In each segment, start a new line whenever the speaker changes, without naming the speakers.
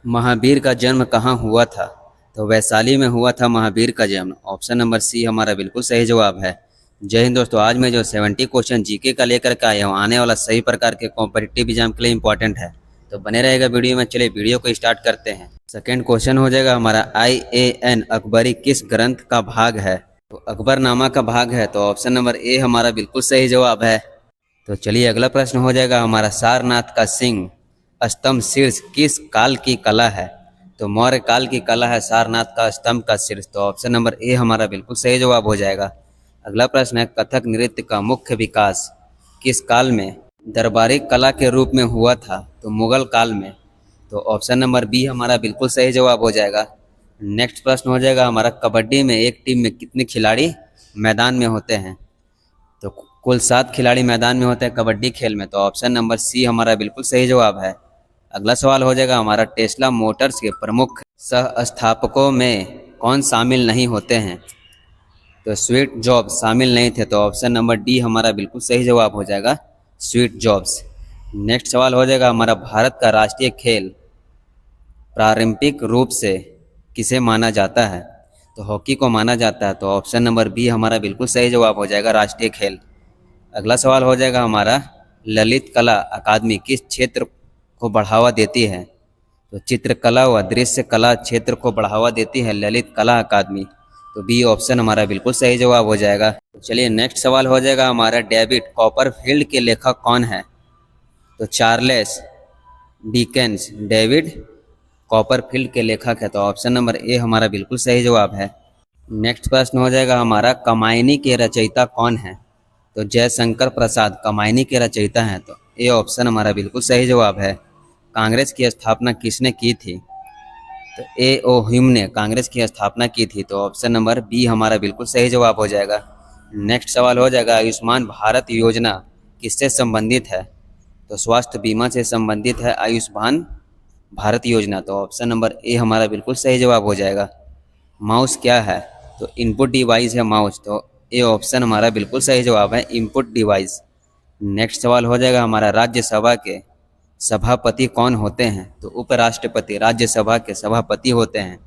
महावीर का जन्म कहाँ हुआ था? तो वैशाली में हुआ था महावीर का जन्म। ऑप्शन नंबर सी हमारा बिल्कुल सही जवाब है। जय हिंद दोस्तों, आज मैं जो 70 क्वेश्चन जीके का लेकर के आया हूँ, आने वाला सही प्रकार के कॉम्पिटिटिव एग्जाम के लिए इंपॉर्टेंट है, तो बने रहेगा वीडियो में। चलिए वीडियो को स्टार्ट करते हैं। सेकेंड क्वेश्चन हो जाएगा हमारा, IAN अकबरी किस ग्रंथ का भाग है? तो अकबरनामा का भाग है, तो ऑप्शन नंबर ए हमारा बिल्कुल सही जवाब है। तो चलिए अगला प्रश्न हो जाएगा हमारा, सारनाथ का सिंह स्तंभ शीर्ष किस काल की कला है? तो मौर्य काल की कला है सारनाथ का स्तंभ का शीर्ष, तो ऑप्शन नंबर ए हमारा बिल्कुल सही जवाब हो जाएगा। अगला प्रश्न है, कथक नृत्य का मुख्य विकास किस काल में दरबारी कला के रूप में हुआ था? तो मुगल काल में, तो ऑप्शन नंबर बी हमारा बिल्कुल सही जवाब हो जाएगा। नेक्स्ट प्रश्न हो जाएगा हमारा, कबड्डी में एक टीम में कितने खिलाड़ी मैदान में होते हैं? तो कुल 7 खिलाड़ी मैदान में होते हैं कबड्डी खेल में, तो ऑप्शन नंबर सी हमारा बिल्कुल सही जवाब है। अगला सवाल हो जाएगा हमारा, टेस्ला मोटर्स के प्रमुख सह स्थापकों में कौन शामिल नहीं होते हैं? तो स्वीट जॉब्स शामिल नहीं थे, तो ऑप्शन नंबर डी हमारा बिल्कुल सही जवाब हो जाएगा, स्वीट जॉब्स। नेक्स्ट सवाल हो जाएगा हमारा, भारत का राष्ट्रीय खेल पारंपरिक रूप से किसे माना जाता है? तो हॉकी को माना जाता है, तो ऑप्शन नंबर बी हमारा बिल्कुल सही जवाब हो जाएगा, राष्ट्रीय खेल। अगला सवाल हो जाएगा हमारा, ललित कला अकादमी किस क्षेत्र को बढ़ावा देती है? तो चित्रकला व दृश्य कला क्षेत्र को बढ़ावा देती है ललित कला अकादमी, तो बी ऑप्शन हमारा बिल्कुल सही जवाब हो जाएगा। तो चलिए नेक्स्ट सवाल हो जाएगा हमारा, डेविड कॉपरफील्ड के लेखक कौन है? तो चार्ल्स डिकेंस डेविड कॉपरफील्ड के लेखक है, तो ऑप्शन नंबर ए हमारा बिल्कुल सही जवाब है। नेक्स्ट प्रश्न हो जाएगा हमारा, कमायनी के रचयिता कौन है? तो जयशंकर प्रसाद कमायनी के रचयिता हैं, तो ए ऑप्शन हमारा बिल्कुल सही जवाब है। कांग्रेस की स्थापना किसने की थी? तो ए ओ ह्यूम ने कांग्रेस की स्थापना की थी, तो ऑप्शन नंबर बी हमारा बिल्कुल सही जवाब हो जाएगा। नेक्स्ट सवाल हो जाएगा, आयुष्मान भारत योजना किससे संबंधित है? तो स्वास्थ्य बीमा से संबंधित है आयुष्मान भारत योजना, तो ऑप्शन नंबर ए हमारा बिल्कुल सही जवाब हो जाएगा। माउस क्या है? तो इनपुट डिवाइस है माउस, तो ए ऑप्शन हमारा बिल्कुल सही जवाब है, इनपुट डिवाइस। नेक्स्ट सवाल हो जाएगा हमारा, राज्यसभा के सभापति कौन होते हैं? तो उपराष्ट्रपति राज्यसभा के सभापति होते हैं,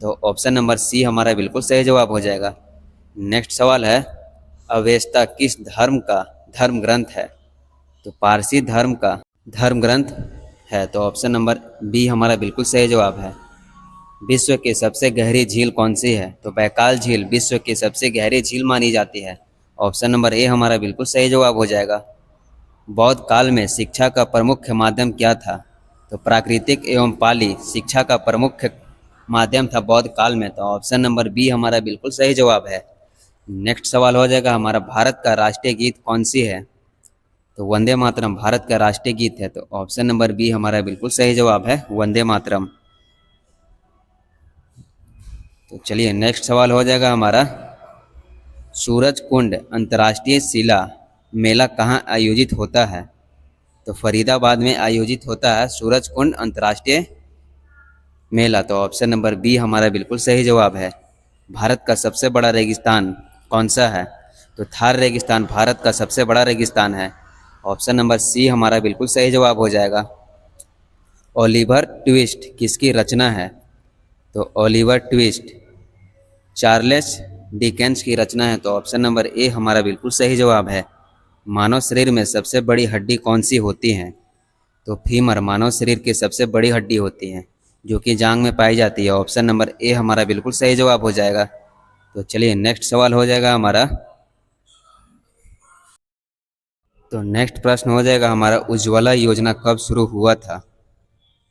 तो ऑप्शन नंबर सी हमारा बिल्कुल सही जवाब हो जाएगा। नेक्स्ट सवाल है, अवेस्ता किस धर्म का धर्म ग्रंथ है? तो पारसी धर्म का धर्म ग्रंथ है, तो ऑप्शन नंबर बी हमारा बिल्कुल सही जवाब है। विश्व की सबसे गहरी झील कौन सी है? तो बैकाल झील विश्व की सबसे गहरी झील मानी जाती है, ऑप्शन नंबर ए हमारा बिल्कुल सही जवाब हो जाएगा। बौद्ध काल में शिक्षा का प्रमुख माध्यम क्या था? तो प्राकृतिक एवं पाली शिक्षा का प्रमुख माध्यम था बौद्ध काल में, तो ऑप्शन नंबर बी हमारा बिल्कुल सही जवाब है। नेक्स्ट सवाल हो जाएगा हमारा, भारत का राष्ट्रीय गीत कौन सी है? तो वंदे मातरम भारत का राष्ट्रीय गीत है, तो ऑप्शन नंबर बी हमारा बिल्कुल सही जवाब है, वंदे मातरम। तो चलिए नेक्स्ट सवाल हो जाएगा हमारा, सूरज कुंड अंतर्राष्ट्रीय शिला मेला कहाँ आयोजित होता है? तो फरीदाबाद में आयोजित होता है सूरज कुंड अंतर्राष्ट्रीय मेला, तो ऑप्शन नंबर बी हमारा बिल्कुल सही जवाब है। भारत का सबसे बड़ा रेगिस्तान कौन सा है? तो थार रेगिस्तान भारत का सबसे बड़ा रेगिस्तान है, ऑप्शन नंबर सी हमारा बिल्कुल सही जवाब हो जाएगा। ओलिवर ट्विस्ट किसकी रचना है? तो ओलिवर ट्विस्ट चार्ल्स डिकेंस की रचना है, तो ऑप्शन नंबर ए हमारा बिल्कुल सही जवाब है। मानव शरीर में सबसे बड़ी हड्डी कौन सी होती है? तो फीमर मानव शरीर की सबसे बड़ी हड्डी होती है, जो कि जांग में पाई जाती है, ऑप्शन नंबर ए हमारा बिल्कुल सही जवाब हो जाएगा। तो चलिए नेक्स्ट सवाल हो जाएगा हमारा, तो नेक्स्ट प्रश्न हो जाएगा हमारा, उज्ज्वला योजना कब शुरू हुआ था?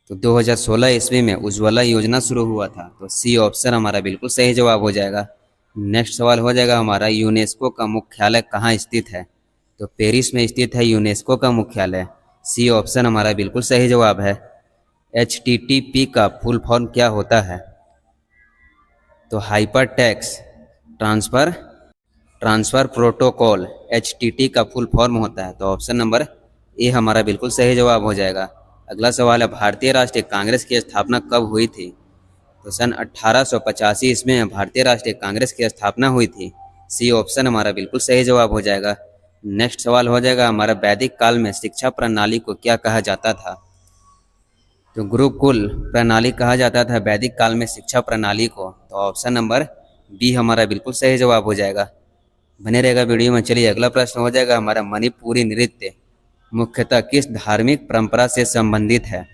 तो 2016 ईस्वी में उज्ज्वला योजना शुरू हुआ था, तो सी ऑप्शन हमारा बिल्कुल सही जवाब हो जाएगा। नेक्स्ट सवाल हो जाएगा हमारा, यूनेस्को का मुख्यालय कहाँ स्थित है? तो पेरिस में स्थित है यूनेस्को का मुख्यालय, सी ऑप्शन हमारा बिल्कुल सही जवाब है। HTTP का फुल फॉर्म क्या होता है? तो hyper text transfer protocol HTT का फुल फॉर्म होता है, तो ऑप्शन नंबर ए हमारा बिल्कुल सही जवाब हो जाएगा। अगला सवाल है, भारतीय राष्ट्रीय कांग्रेस की स्थापना कब हुई थी? तो सन 1885 ईस्वी में भारतीय राष्ट्रीय कांग्रेस की स्थापना हुई थी, सी ऑप्शन हमारा बिल्कुल सही जवाब हो जाएगा। नेक्स्ट सवाल हो जाएगा हमारा, वैदिक काल में शिक्षा प्रणाली को क्या कहा जाता था? तो गुरुकुल प्रणाली कहा जाता था वैदिक काल में शिक्षा प्रणाली को। तो ऑप्शन नंबर बी हमारा बिल्कुल सही जवाब हो जाएगा। बने रहेगा वीडियो में। चलिए अगला प्रश्न हो जाएगा हमारा, मणिपुरी नृत्य मुख्यतः किस धार्मिक परंपरा से संबंधित है?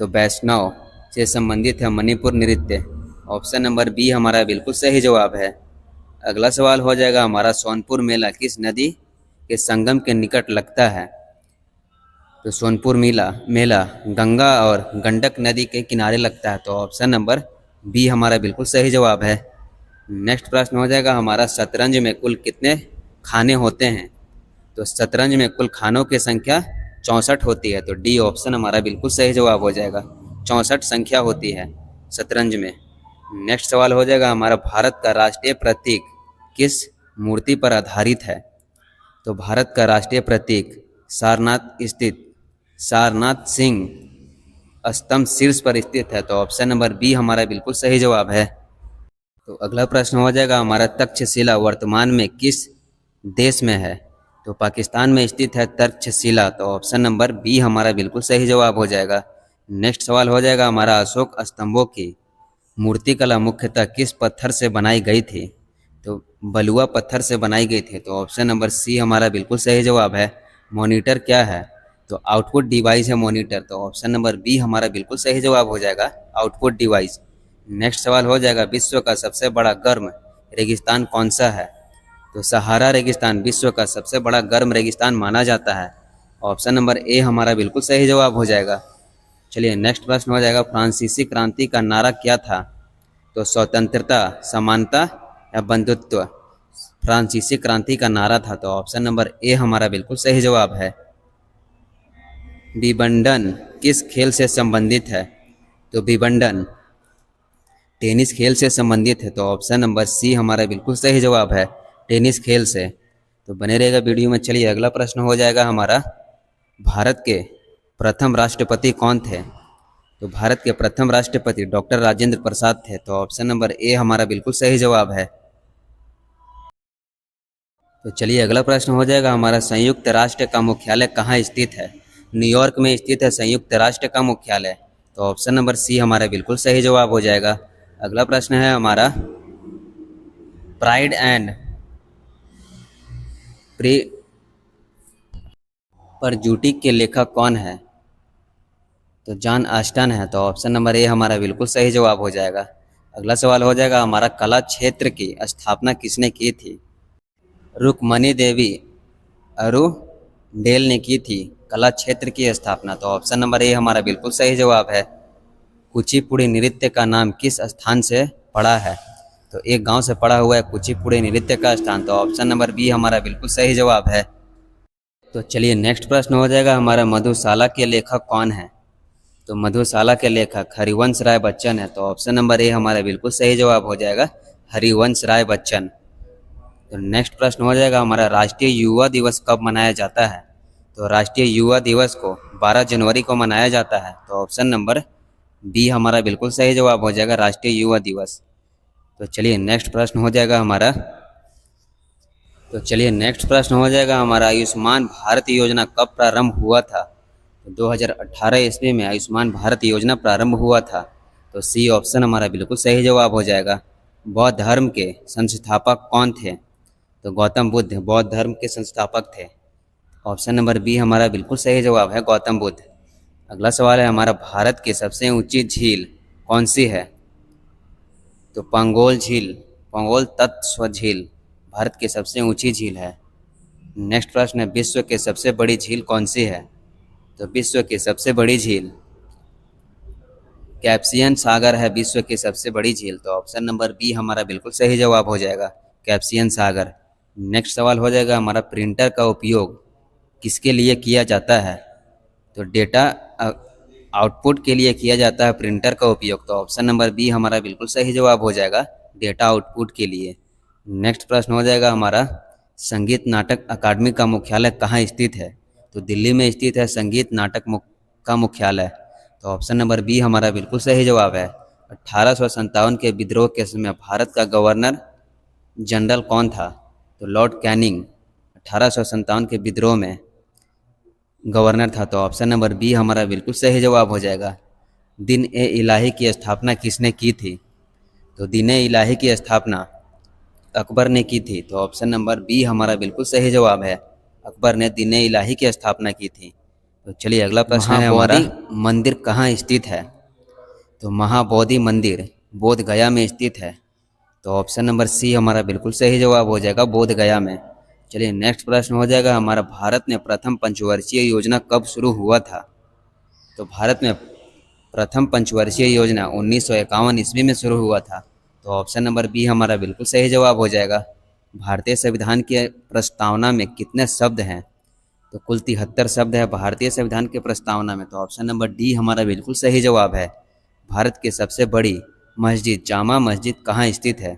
तो वैष्णव से संबंधित है मणिपुर नृत्य। ऑप्शन नंबर बी हमारा बिल्कुल सही जवाब है। अगला सवाल हो जाएगा हमारा, सोनपुर मेला किस नदी के संगम के निकट लगता है? तो सोनपुर मेला मेला गंगा और गंडक नदी के किनारे लगता है। तो ऑप्शन नंबर बी हमारा बिल्कुल सही जवाब है। नेक्स्ट प्रश्न हो जाएगा हमारा, शतरंज में कुल कितने खाने होते हैं? तो शतरंज में कुल खानों की संख्या 64 होती है। तो डी ऑप्शन हमारा बिल्कुल सही जवाब हो जाएगा। 64 संख्या होती है शतरंज में। नेक्स्ट सवाल हो जाएगा हमारा, भारत का राष्ट्रीय प्रतीक किस मूर्ति पर आधारित है? तो भारत का राष्ट्रीय प्रतीक सारनाथ स्थित सारनाथ सिंह स्तंभ शीर्ष पर स्थित है। तो ऑप्शन नंबर बी हमारा बिल्कुल सही जवाब है। तो अगला प्रश्न हो जाएगा हमारा, तक्षशिला वर्तमान में किस देश में है? तो पाकिस्तान में स्थित है तक्षशिला। तो ऑप्शन नंबर बी हमारा बिल्कुल सही जवाब हो जाएगा। नेक्स्ट सवाल हो जाएगा हमारा, अशोक स्तंभों की मूर्तिकला मुख्यतः किस पत्थर से बनाई गई थी? तो बलुआ पत्थर से बनाई गई थी। तो ऑप्शन नंबर सी हमारा बिल्कुल सही जवाब है। मॉनिटर क्या है? तो आउटपुट डिवाइस है मॉनिटर। तो ऑप्शन नंबर बी हमारा बिल्कुल सही जवाब हो जाएगा, आउटपुट डिवाइस। नेक्स्ट सवाल हो जाएगा, विश्व का सबसे बड़ा गर्म रेगिस्तान कौन सा है? तो सहारा रेगिस्तान विश्व का सबसे बड़ा गर्म रेगिस्तान माना जाता है। ऑप्शन नंबर ए हमारा बिल्कुल सही जवाब हो जाएगा। चलिए नेक्स्ट प्रश्न हो जाएगा, फ्रांसीसी क्रांति का नारा क्या था? तो स्वतंत्रता, समानता या बंधुत्व फ्रांसीसी क्रांति का नारा था। तो ऑप्शन नंबर ए हमारा बिल्कुल सही जवाब है। विबंडन किस खेल से संबंधित है? तो विबंडन टेनिस खेल से संबंधित है। तो ऑप्शन नंबर सी हमारा बिल्कुल सही जवाब है, टेनिस खेल से। तो बने रहेगा वीडियो में। चलिए अगला प्रश्न हो जाएगा हमारा, भारत के प्रथम राष्ट्रपति कौन थे? तो भारत के प्रथम राष्ट्रपति डॉक्टर राजेंद्र प्रसाद थे। तो ऑप्शन नंबर ए हमारा बिल्कुल सही जवाब है। तो चलिए अगला प्रश्न हो जाएगा हमारा, संयुक्त राष्ट्र का मुख्यालय कहाँ स्थित है? न्यूयॉर्क में स्थित है संयुक्त राष्ट्र का मुख्यालय। तो ऑप्शन नंबर सी हमारा बिल्कुल सही जवाब हो जाएगा। अगला प्रश्न है हमारा, प्राइड एंड प्री परजुटी के लेखक कौन है? तो जॉन ऑस्टन है। तो ऑप्शन नंबर ए हमारा बिल्कुल सही जवाब हो जाएगा। अगला सवाल हो जाएगा हमारा, कला क्षेत्र की स्थापना किसने की थी? रुक्मणी देवी अरुडेल ने की थी कला क्षेत्र की स्थापना। तो ऑप्शन नंबर ए हमारा बिल्कुल सही जवाब है। कुचिपुड़ी नृत्य का नाम किस स्थान से पड़ा है? तो एक गांव से पड़ा हुआ है कुचिपुड़ी नृत्य का स्थान। तो ऑप्शन नंबर बी हमारा बिल्कुल सही जवाब है। तो चलिए नेक्स्ट प्रश्न हो जाएगा हमारा, मधुशाला के लेखक कौन है? तो मधुशाला के लेखक हरिवंश राय बच्चन है। तो ऑप्शन नंबर ए हमारा बिल्कुल सही जवाब हो जाएगा, हरिवंश राय बच्चन। तो नेक्स्ट प्रश्न हो जाएगा हमारा, राष्ट्रीय युवा दिवस कब मनाया जाता है? तो राष्ट्रीय युवा दिवस को 12 जनवरी को मनाया जाता है। तो ऑप्शन नंबर बी हमारा बिल्कुल सही जवाब हो जाएगा, राष्ट्रीय युवा दिवस। तो चलिए नेक्स्ट प्रश्न हो जाएगा हमारा, आयुष्मान भारत योजना कब प्रारंभ हुआ था? तो 2018 ईस्वी में आयुष्मान भारत योजना प्रारंभ हुआ था। तो सी ऑप्शन हमारा बिल्कुल सही जवाब हो जाएगा। बौद्ध धर्म के संस्थापक कौन थे? तो गौतम बुद्ध बौद्ध धर्म के संस्थापक थे। ऑप्शन नंबर बी हमारा बिल्कुल सही जवाब है, गौतम बुद्ध। अगला सवाल है हमारा, भारत की सबसे ऊंची झील कौन सी है? तो पंगोल तत्व झील भारत की सबसे ऊंची झील है। नेक्स्ट प्रश्न है, विश्व की सबसे बड़ी झील कौन सी है? तो विश्व की सबसे बड़ी झील कैप्सियन सागर है, विश्व की सबसे बड़ी झील। तो ऑप्शन नंबर बी हमारा बिल्कुल सही जवाब हो जाएगा, कैप्सियन सागर। नेक्स्ट सवाल हो जाएगा हमारा, प्रिंटर का उपयोग किसके लिए किया जाता है? तो डेटा आउटपुट के लिए किया जाता है प्रिंटर का उपयोग। तो ऑप्शन नंबर बी हमारा बिल्कुल सही जवाब हो जाएगा, डेटा आउटपुट के लिए। नेक्स्ट प्रश्न हो जाएगा हमारा, संगीत नाटक अकादमी का मुख्यालय कहाँ स्थित है? तो दिल्ली में स्थित है संगीत नाटक का मुख्यालय। तो ऑप्शन नंबर बी हमारा बिल्कुल सही जवाब है। 1857 के विद्रोह के समय भारत का गवर्नर जनरल कौन था? तो लॉर्ड कैनिंग 1857 के विद्रोह में गवर्नर था, तो ऑप्शन नंबर बी हमारा बिल्कुल सही जवाब हो जाएगा। दिन ए इलाही की स्थापना किसने की थी? तो दिन ए इलाही की स्थापना अकबर ने की थी, तो ऑप्शन नंबर बी हमारा बिल्कुल सही जवाब है। अकबर ने दिन ए इलाही की स्थापना की थी। तो चलिए अगला प्रश्न है हमारा, मंदिर कहाँ स्थित है? तो महाबोधि मंदिर बोध गया में स्थित है, तो ऑप्शन नंबर सी हमारा बिल्कुल सही जवाब हो जाएगा, बोध गया में। चलिए नेक्स्ट प्रश्न हो जाएगा हमारा, भारत में प्रथम पंचवर्षीय योजना कब शुरू हुआ था? तो भारत में प्रथम पंचवर्षीय योजना 1951 ईस्वी में शुरू हुआ था, तो ऑप्शन नंबर बी हमारा बिल्कुल सही जवाब हो जाएगा। भारतीय संविधान की प्रस्तावना में कितने शब्द हैं? तो कुल 73 शब्द है भारतीय संविधान के प्रस्तावना में, तो ऑप्शन नंबर डी हमारा बिल्कुल सही जवाब है। भारत की सबसे बड़ी मस्जिद जामा मस्जिद कहाँ स्थित है?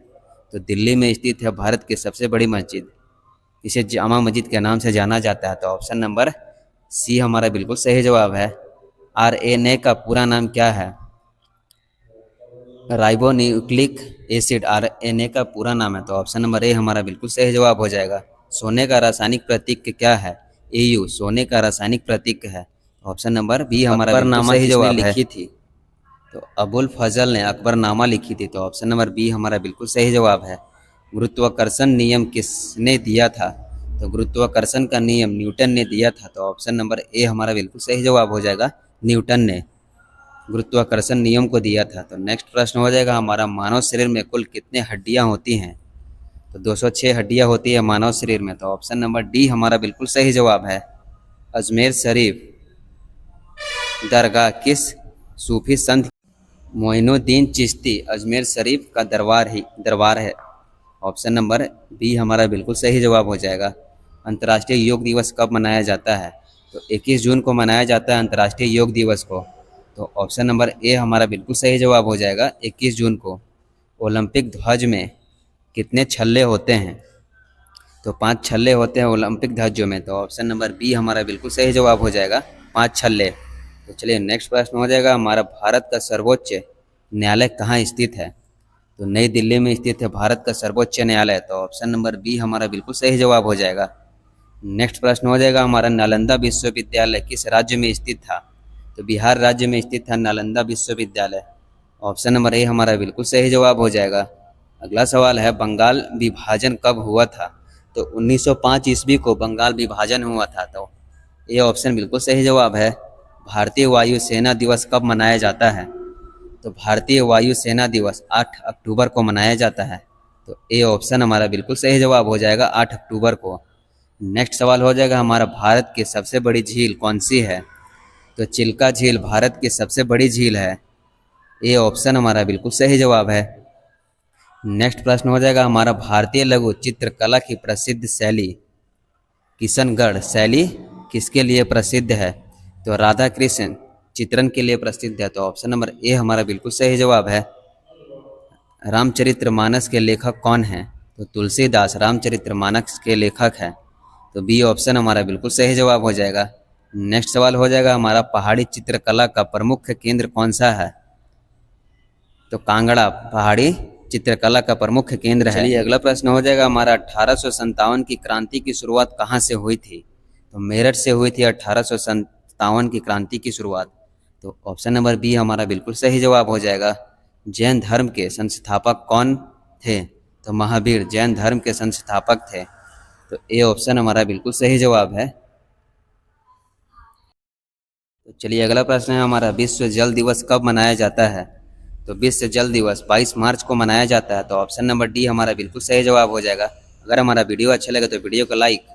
तो दिल्ली में स्थित है भारत की सबसे बड़ी मस्जिद, इसे जामा मस्जिद के नाम से जाना जाता है, तो ऑप्शन नंबर सी हमारा बिल्कुल सही जवाब है। आरएनए का पूरा नाम क्या है? राइबोन्यूक्लिक एसिड आरएनए का पूरा नाम है, तो ऑप्शन नंबर ए हमारा बिल्कुल सही जवाब हो जाएगा। सोने का रासायनिक प्रतीक क्या है? एयू सोने का रासायनिक प्रतीक है, ऑप्शन नंबर बी हमारा बिल्कुल सही जवाब है। लिखी थी? तो अबुल फजल ने अकबरनामा लिखी थी, तो ऑप्शन नंबर बी हमारा बिल्कुल सही जवाब है। गुरुत्वाकर्षण नियम किसने दिया था? तो गुरुत्वाकर्षण का नियम न्यूटन ने दिया था, तो ऑप्शन नंबर ए हमारा बिल्कुल सही जवाब हो जाएगा, न्यूटन ने गुरुत्वाकर्षण नियम को दिया था। तो नेक्स्ट प्रश्न हो जाएगा हमारा, मानव शरीर में कुल कितने हड्डियां होती हैं? तो 206 हड्डियां होती है मानव शरीर में, तो ऑप्शन नंबर डी हमारा बिल्कुल सही जवाब है। अजमेर शरीफ दरगाह किस सूफी संत मोइनुद्दीन चिश्ती अजमेर शरीफ का दरबार है, ऑप्शन नंबर बी हमारा बिल्कुल सही जवाब हो जाएगा। अंतर्राष्ट्रीय योग दिवस कब मनाया जाता है? तो 21 जून को मनाया जाता है अंतर्राष्ट्रीय योग दिवस को, तो ऑप्शन नंबर ए हमारा बिल्कुल सही जवाब हो जाएगा, 21 जून को। ओलंपिक ध्वज में कितने छल्ले होते हैं? तो 5 छल्ले होते हैं ओलंपिक ध्वजों में, तो ऑप्शन नंबर बी हमारा बिल्कुल सही जवाब हो जाएगा, 5 छल्ले। तो चलिए नेक्स्ट प्रश्न हो जाएगा हमारा, भारत का सर्वोच्च न्यायालय कहाँ स्थित है? तो नई दिल्ली में स्थित है भारत का सर्वोच्च न्यायालय, तो ऑप्शन नंबर बी हमारा बिल्कुल सही जवाब हो जाएगा। नेक्स्ट प्रश्न हो जाएगा हमारा, नालंदा विश्वविद्यालय किस राज्य में स्थित था? तो बिहार राज्य में स्थित था नालंदा विश्वविद्यालय, ऑप्शन नंबर ए हमारा बिल्कुल सही जवाब हो जाएगा। अगला सवाल है, बंगाल विभाजन कब हुआ था? तो 1905 ईस्वी को बंगाल विभाजन हुआ था, तो ये ऑप्शन बिल्कुल सही जवाब है। भारतीय वायुसेना दिवस कब मनाया जाता है? तो भारतीय वायुसेना दिवस 8 अक्टूबर को मनाया जाता है, तो ए ऑप्शन हमारा बिल्कुल सही जवाब हो जाएगा, 8 अक्टूबर को। नेक्स्ट सवाल हो जाएगा हमारा, भारत की सबसे बड़ी झील कौन सी है? तो चिल्का झील भारत की सबसे बड़ी झील है, ए ऑप्शन हमारा बिल्कुल सही जवाब है। नेक्स्ट प्रश्न हो जाएगा हमारा, भारतीय लघु चित्रकला की प्रसिद्ध शैली किशनगढ़ शैली किसके लिए प्रसिद्ध है? तो राधा कृष्ण चित्रण के लिए प्रसिद्ध है, तो ऑप्शन नंबर ए हमारा बिल्कुल सही जवाब है। रामचरितमानस के लेखक कौन हैं? तो तुलसीदास रामचरितमानस के लेखक हैं, तो बी ऑप्शन हमारा बिल्कुल सही जवाब हो जाएगा। नेक्स्ट सवाल हो जाएगा हमारा, पहाड़ी चित्रकला का प्रमुख केंद्र कौन सा है? तो कांगड़ा पहाड़ी चित्रकला का प्रमुख केंद्र है। चलिए अगला प्रश्न हो जाएगा हमारा, 1857 की क्रांति की शुरुआत कहाँ से हुई थी? तो मेरठ से हुई थी 1857 की क्रांति की शुरुआत, तो ऑप्शन नंबर बी हमारा बिल्कुल सही जवाब हो जाएगा। जैन धर्म के संस्थापक कौन थे? तो महावीर जैन धर्म के संस्थापक थे, तो ए ऑप्शन हमारा बिल्कुल सही जवाब है। तो चलिए अगला प्रश्न है हमारा, विश्व जल दिवस कब मनाया जाता है? तो विश्व जल दिवस 22 मार्च को मनाया जाता है, तो ऑप्शन नंबर डी हमारा बिल्कुल सही जवाब हो जाएगा। अगर हमारा वीडियो अच्छा लगे तो वीडियो को लाइक